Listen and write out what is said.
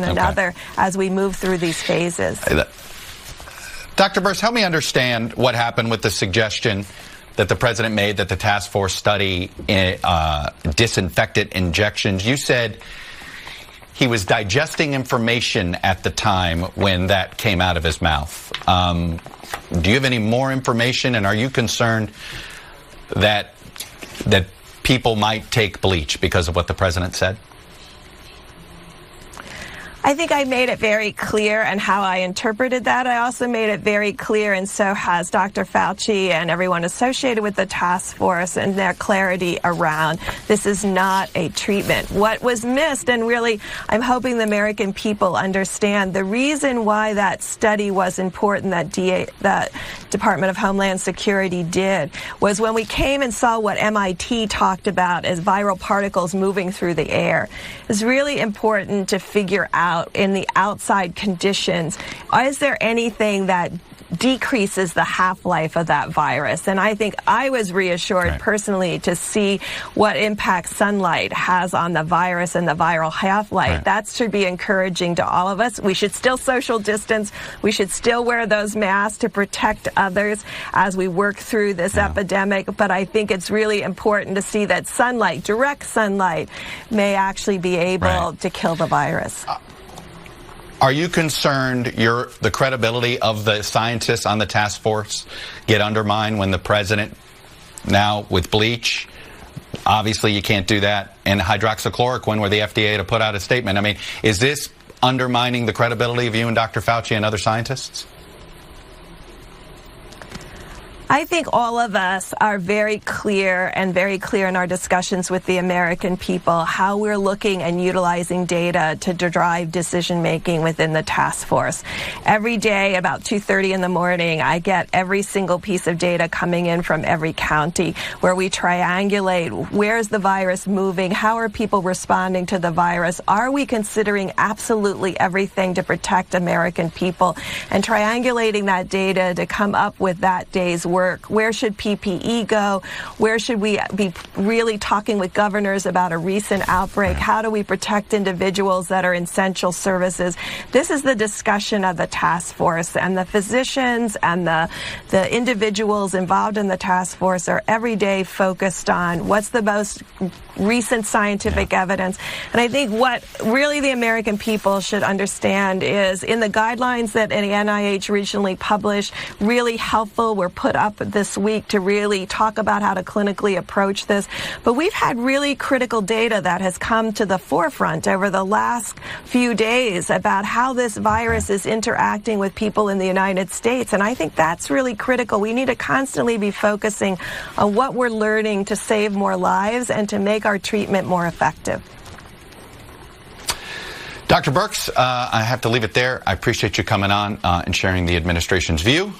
another as we move through these phases. Dr. Birx, help me understand what happened with the suggestion that the president made that the task force study disinfectant injections. You said he was digesting information at the time when that came out of his mouth. Do you have any more information, and are you concerned that people might take bleach because of what the president said? I think I made it very clear and how I interpreted that. I also made it very clear, and so has Dr. Fauci and everyone associated with the task force, and their clarity around this is not a treatment. What was missed, and really I'm hoping the American people understand the reason why that study was important, that the Department of Homeland Security did, was when we came and saw what MIT talked about as viral particles moving through the air. It's really important to figure out in the outside conditions, is there anything that decreases the half-life of that virus? And I think I was reassured personally to see what impact sunlight has on the virus and the viral half-life. That should be encouraging to all of us. We should still social distance. We should still wear those masks to protect others as we work through this epidemic. But I think it's really important to see that sunlight, direct sunlight, may actually be able to kill the virus. Are you concerned the credibility of the scientists on the task force get undermined when the president, now with bleach, obviously you can't do that, and hydroxychloroquine, where the FDA to put out a statement? I mean, is this undermining the credibility of you and Dr. Fauci and other scientists? I think all of us are very clear in our discussions with the American people how we're looking and utilizing data to drive decision making within the task force. Every day about 2:30 in the morning, I get every single piece of data coming in from every county where we triangulate where's the virus moving, how are people responding to the virus, are we considering absolutely everything to protect American people, and triangulating that data to come up with that day's work. Where should PPE go? Where should we be really talking with governors about a recent outbreak? How do we protect individuals that are in essential services? This is the discussion of the task force, and the physicians and the individuals involved in the task force are every day focused on what's the most recent scientific evidence. And I think what really the American people should understand is in the guidelines that the NIH recently published, really helpful, were put up this week to really talk about how to clinically approach this. But we've had really critical data that has come to the forefront over the last few days about how this virus is interacting with people in the United States. And I think that's really critical. We need to constantly be focusing on what we're learning to save more lives and to make our treatment more effective. Dr. Birx, I have to leave it there. I appreciate you coming on and sharing the administration's view.